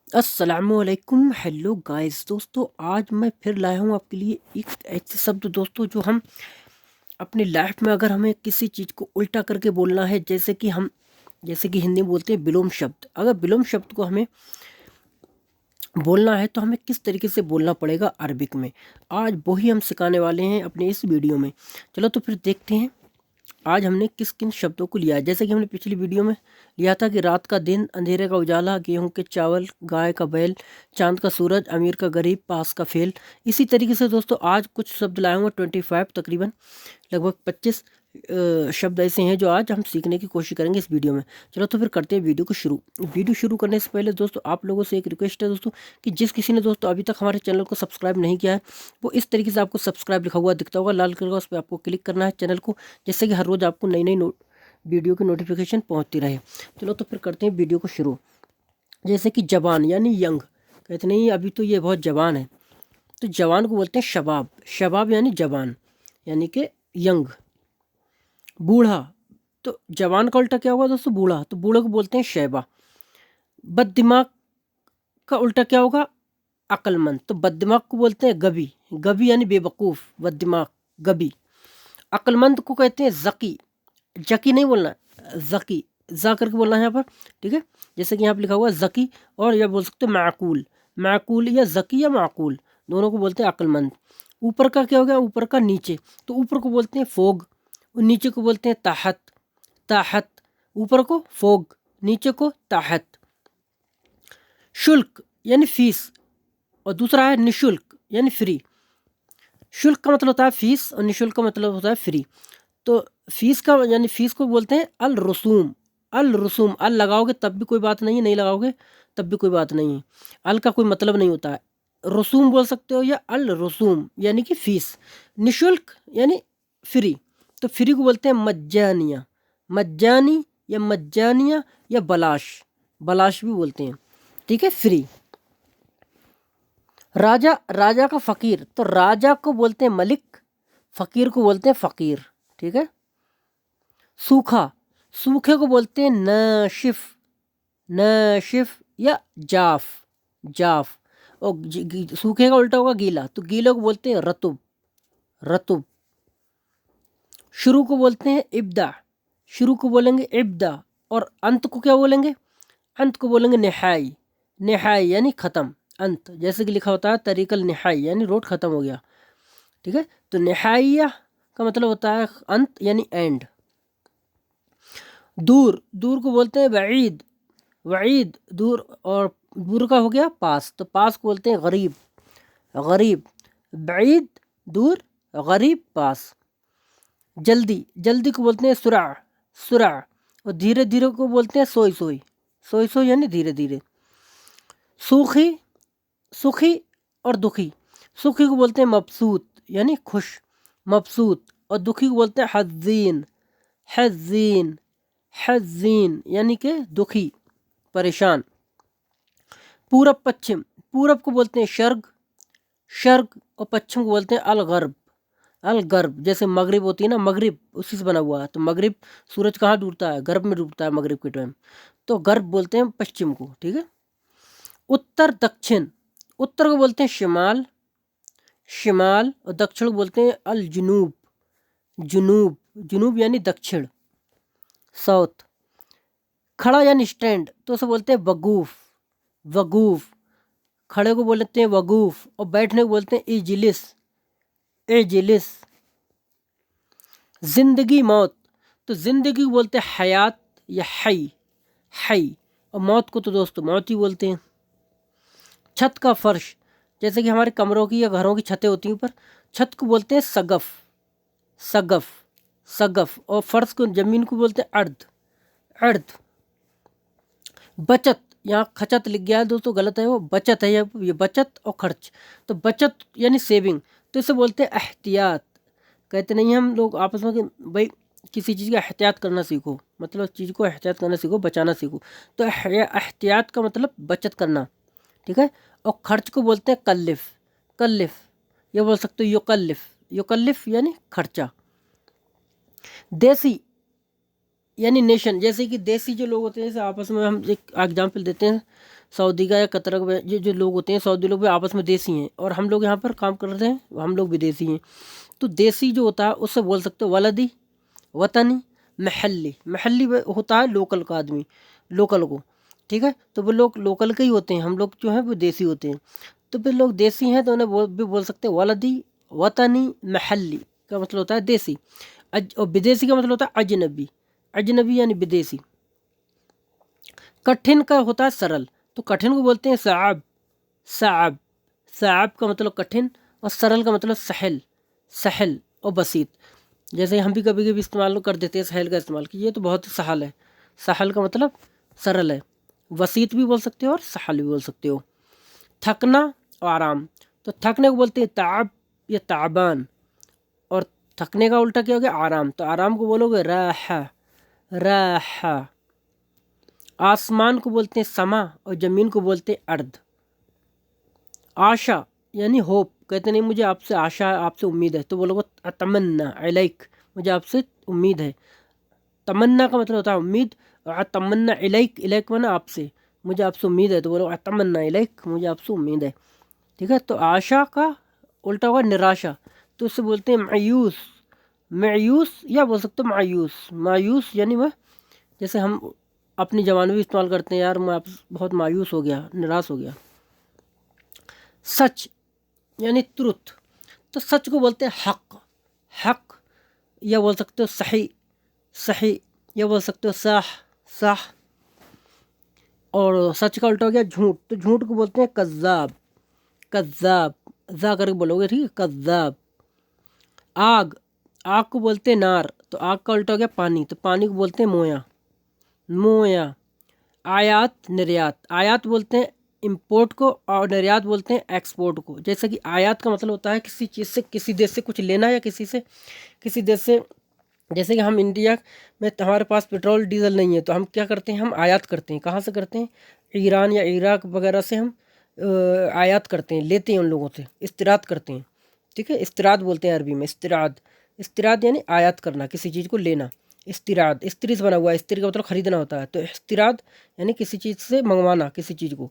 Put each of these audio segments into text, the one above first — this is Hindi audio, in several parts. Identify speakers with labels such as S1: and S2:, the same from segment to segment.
S1: अस्सलामुअलैकुम। हेलो गाइस दोस्तों, आज मैं फिर लाया हूँ आपके लिए एक ऐसे शब्द दोस्तों जो हम अपनी लाइफ में अगर हमें किसी चीज़ को उल्टा करके बोलना है, जैसे कि हिंदी में बोलते हैं विलोम शब्द। अगर विलोम शब्द को हमें बोलना है तो हमें किस तरीके से बोलना पड़ेगा अरबिक में, आज वही हम सिखाने वाले हैं अपने इस वीडियो में। चलो तो फिर देखते हैं आज हमने किस किन शब्दों को लिया है। जैसे कि हमने पिछली वीडियो में लिया था कि रात का दिन, अंधेरे का उजाला, गेहूं के चावल, गाय का बैल, चांद का सूरज, अमीर का गरीब, पास का फेल। इसी तरीके से दोस्तों आज कुछ शब्द लाए हुए 25, तकरीबन लगभग 25 शब्द ऐसे हैं जो आज हम सीखने की कोशिश करेंगे इस वीडियो में। चलो तो फिर करते हैं वीडियो को शुरू। वीडियो शुरू करने से पहले दोस्तों आप लोगों से एक रिक्वेस्ट है दोस्तों कि जिस किसी ने दोस्तों अभी तक हमारे चैनल को सब्सक्राइब नहीं किया है, वो इस तरीके से आपको सब्सक्राइब लिखा हुआ दिखता होगा लाल कलर का, उस पर आपको क्लिक करना है चैनल को, जिससे कि हर रोज़ आपको नई नई वीडियो की नोटिफिकेशन पहुँचती रहे। चलो तो फिर करते हैं वीडियो को शुरू। जैसे कि जवान यानी यंग, कहते नहीं अभी तो ये बहुत जवान है, तो जवान को बोलते हैं शबाब। शबाब यानी जवान, यानी कि यंग। बूढ़ा, तो जवान का उल्टा क्या होगा दोस्तों? बूढ़ा। तो बूढ़े को बोलते हैं शैबा। बददिमाग का उल्टा क्या होगा? अक्लमंद। तो बददिमाग को बोलते हैं गबी। गबी यानी बेवकूफ़, बददिमाग गबी। अक्लमंद को कहते हैं जकी। जकी नहीं बोलना, जकी, जा करके बोलना है यहाँ पर, ठीक है। जैसे कि यहाँ पर लिखा हुआ है जकी, और यह बोल सकते हो माकूल। माकूल या जकी या माकूल, दोनों को बोलते हैं अक्लमंद। ऊपर का क्या हो गया? ऊपर का नीचे, तो ऊपर को बोलते हैं फोग, और नीचे को बोलते हैं ताहत। ताहत, ऊपर को फोग, नीचे को ताहत। शुल्क यानी फीस, और दूसरा है निशुल्क यानी फ्री। शुल्क का मतलब होता है फीस, और निशुल्क का मतलब होता है फ्री। तो फीस का यानी फीस को बोलते हैं अल रसूम। अल रसूम, अल लगाओगे तब भी कोई बात नहीं है, नहीं लगाओगे तब भी कोई बात नहीं है। अल का कोई मतलब नहीं होता है। रसूम बोल सकते हो या अल रसूम यानी कि फीस। निशुल्क यानी फ्री, तो फ्री को बोलते हैं मज्जानिया। मज्जानी या मज्जानिया या बलाश, बलाश भी बोलते हैं, ठीक है, फ्री। राजा, राजा का फ़कीर, तो राजा को बोलते हैं मलिक, फ़कीर को बोलते हैं फ़कीर, ठीक है। सूखा, सूखे को बोलते हैं नाशिफ। नाशिफ या जाफ, जाफ। और सूखे का उल्टा होगा गीला, तो गीले को बोलते हैं रतुब, रतुब। शुरू को बोलते हैं इब्दा, शुरू को बोलेंगे इब्दा, और अंत को क्या बोलेंगे? अंत को बोलेंगे निहाई। निहाई यानी ख़त्म, अंत। जैसे कि लिखा होता है तरीकल निहाई यानी रोड ख़त्म हो गया, ठीक है। तो निहाइया का मतलब होता है अंत यानी एंड। दूर, दूर को बोलते हैं वईद। वईद दूर, और दूर का हो गया पास, तो पास को बोलते हैं गरीब, गरीब। बईद दूर, गरीब पास। जल्दी, जल्दी को बोलते हैं सुरा, सुरा। और धीरे धीरे को बोलते हैं सोई सोई, सोई सोई यानी धीरे धीरे। सूखी, सुखी और दुखी। सुखी को बोलते हैं मबसूत यानी खुश, मबसूत। और दुखी को बोलते हैं हज़ीन, हज़ीन, हज़ीन यानी कि दुखी, परेशान। पूरब पश्चिम, पूरब को बोलते हैं शर्क, शर्क। और पश्चिम को बोलते हैं अलगर्ब, अलगर्ब। जैसे मगरिब होती है ना, मगरिब उसी से बना हुआ है, तो मगरिब सूरज कहाँ डूबता है? गर्भ में डूबता है मगरिब के टाइम, तो गर्भ बोलते हैं पश्चिम को, ठीक है। उत्तर दक्षिण, उत्तर को बोलते हैं शिमाल, शिमाल। और दक्षिण को बोलते हैं अल जुनूब, जुनूब, जुनूब यानी दक्षिण, साउथ। खड़ा यानी स्टैंड, तो उसे बोलते हैं वकूफ, वकूफ। खड़े को बोलते हैं वकूफ, और बैठने को बोलते हैं इजलिस, इजलिस। जिंदगी मौत, तो जिंदगी को बोलते हैं हयात या हई, हई। और मौत को तो दोस्तों मौत ही बोलते हैं। छत का फर्श, जैसे कि हमारे कमरों की या घरों की छतें होती हैं ऊपर, छत को बोलते हैं सगफ, सगफ, सगफ। और फर्श को, जमीन को बोलते हैं अर्द, अर्द। बचत, यहाँ खचत लिख गया है दोस्तों, गलत है, वो बचत है, ये बचत और खर्च। तो बचत यानी सेविंग, तो इसे बोलते हैं एहतियात। कहते नहीं हम लोग आपस में कि भाई किसी चीज़ का एहतियात करना सीखो, मतलब चीज़ को एहतियात करना सीखो, बचाना सीखो। तो एहतियात का मतलब बचत करना, ठीक है। और खर्च को बोलते हैं कल्लिफ, कल्लिफ। ये बोल सकते हो युकल्लिफ, युकल्लिफ यानी खर्चा। देसी, यानी नेशन, जैसे कि देसी जो लोग होते हैं, जैसे आपस में हम एक एग्जाम्पल देते हैं सऊदी का या कतर का, ये जो लोग होते हैं सऊदी लोग भी आपस में देसी हैं, और हम लोग यहाँ पर काम कर रहे हैं, हम लोग विदेशी हैं। तो देसी जो होता है उससे बोल सकते हो वलदी, वतनी, महल्ली। महल्ली होता है लोकल का आदमी, लोकल को, ठीक है। तो वो लोग लोकल के ही होते हैं, हम लोग जो हैं वो देसी होते हैं। तो फिर लोग देसी हैं तो उन्हें भी बोल सकते हैं वलदी, वतनी, महल्ली का मतलब होता है देसी। और विदेशी का मतलब होता है अजनबी। अजनबी यानी विदेशी। कठिन का होता है सरल, तो कठिन को बोलते हैं साब। साब, साब का मतलब कठिन, और सरल का मतलब सहल, सहल और बसीत। जैसे हम भी कभी कभी इस्तेमाल कर देते हैं सहल का इस्तेमाल, कि ये तो बहुत ही सहल है। सहल का मतलब सरल है, वसीत भी बोल सकते हो और सहल भी बोल सकते हो। थकना और आराम, तो थकने को बोलते हैं ताब या ताबान, और थकने का उल्टा क्या हो गया आराम, तो आराम को बोलोगे राहा, राहा। आसमान को बोलते हैं समा, और ज़मीन को बोलते हैं अर्द। आशा यानी होप, कहते नहीं मुझे आपसे आशा है, आपसे उम्मीद है, तो बोलोगे तमन्ना इलैक, मुझे आपसे उम्मीद है। तमन्ना का मतलब होता है उम्मीद, और तमन्ना इलैक, इलैक माना आपसे, मुझे आपसे उम्मीद है, तो बोलो तमन्ना इलैक, मुझे आपसे उम्मीद है, ठीक है। तो आशा का उल्टा हुआ निराशा, तो उससे बोलते हैं मायूस। मायूस या बोल सकते हो मायूस। मायूस यानी वह, जैसे हम अपनी जबान में भी इस्तेमाल करते हैं, यार मैं आप बहुत मायूस हो गया, निराश हो गया। सच यानी ट्रुथ, तो सच को बोलते हैं हक, हक, या बोल सकते हो सही, सही, या बोल सकते हो साह, साह। और सच का उल्टा हो गया झूठ, तो झूठ को बोलते हैं कज़्ज़ाब, कज़्ज़ाब, जा करके बोलोगे, ठीक है, कज़्ज़ाब। आग, आग को बोलते हैं नार, तो आग का उल्टा हो गया पानी, तो पानी को बोलते हैं मोया, मोया। आयात, निर्यात, आयात बोलते हैं इंपोर्ट को, और निर्यात बोलते हैं एक्सपोर्ट को। जैसे कि आयात का मतलब होता है किसी चीज़ से, किसी देश से कुछ लेना, या किसी से, किसी देश से, जैसे कि हम इंडिया में हमारे पास पेट्रोल डीजल नहीं है, तो हम क्या करते हैं, हम आयात करते हैं। कहाँ से करते हैं, ईरान या इराक वगैरह से हम आयात करते हैं, लेते हैं उन लोगों से, इस्तिराद करते हैं, ठीक है। इस्तिराद बोलते हैं अरबी में, इस्तिराद। इस्तिराद यानी आयात करना, किसी चीज़ को लेना। इस्तिराद स्त्री से बना हुआ है, स्त्री का मतलब खरीदना होता है, तो इस्तिराद यानी किसी चीज़ से मंगवाना, किसी चीज़ को,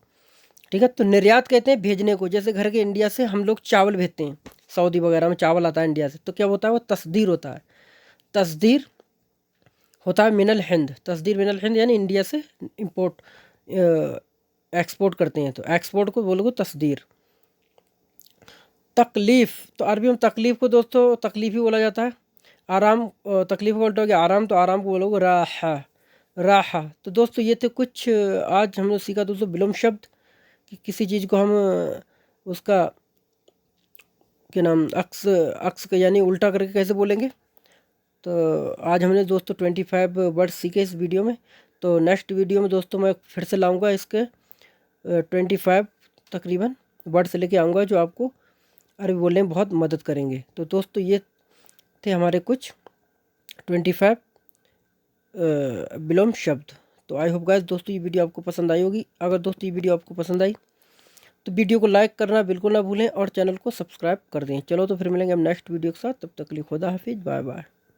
S1: ठीक है। तो निर्यात कहते हैं भेजने को, जैसे घर के इंडिया से हम लोग चावल भेजते हैं, सऊदी वगैरह में चावल आता है इंडिया से, तो क्या होता है, वो तस्दीर होता है। तस्दीर होता है मिनल हिंद, तस्दीर मिनल हिंद यानी इंडिया से इंपोर्ट, एक्सपोर्ट करते हैं, तो एक्सपोर्ट को बोलोगे तस्दीर। तकलीफ़, तो अरबी में तकलीफ़ को दोस्तों तकलीफ़ ही बोला जाता है। आराम, तकलीफ़ का उल्टा हो गया आराम, तो आराम को बोलोगे राहा, राहा। तो दोस्तों ये थे कुछ आज हमने सीखा दोस्तों विलोम शब्द, कि किसी चीज़ को हम उसका क्या नाम अक्स, अक्स का यानी उल्टा करके कैसे बोलेंगे। तो आज हमने दोस्तों 25 वर्ड सीखे इस वीडियो में। तो नेक्स्ट वीडियो में दोस्तों मैं फिर से लाऊंगा इसके 25 तकरीबन वर्ड से लेके आऊँगा, जो आपको अरबी बोलने में बहुत मदद करेंगे। तो दोस्तों ये थे हमारे कुछ 25 विलोम शब्द। तो आई होप गाइस दोस्तों ये वीडियो आपको पसंद आई होगी। अगर दोस्तों ये वीडियो आपको पसंद आई तो वीडियो को लाइक करना बिल्कुल ना भूलें, और चैनल को सब्सक्राइब कर दें। चलो तो फिर मिलेंगे हम नेक्स्ट वीडियो के साथ, तब तक के लिए खुदा हाफिज़, बाय बाय।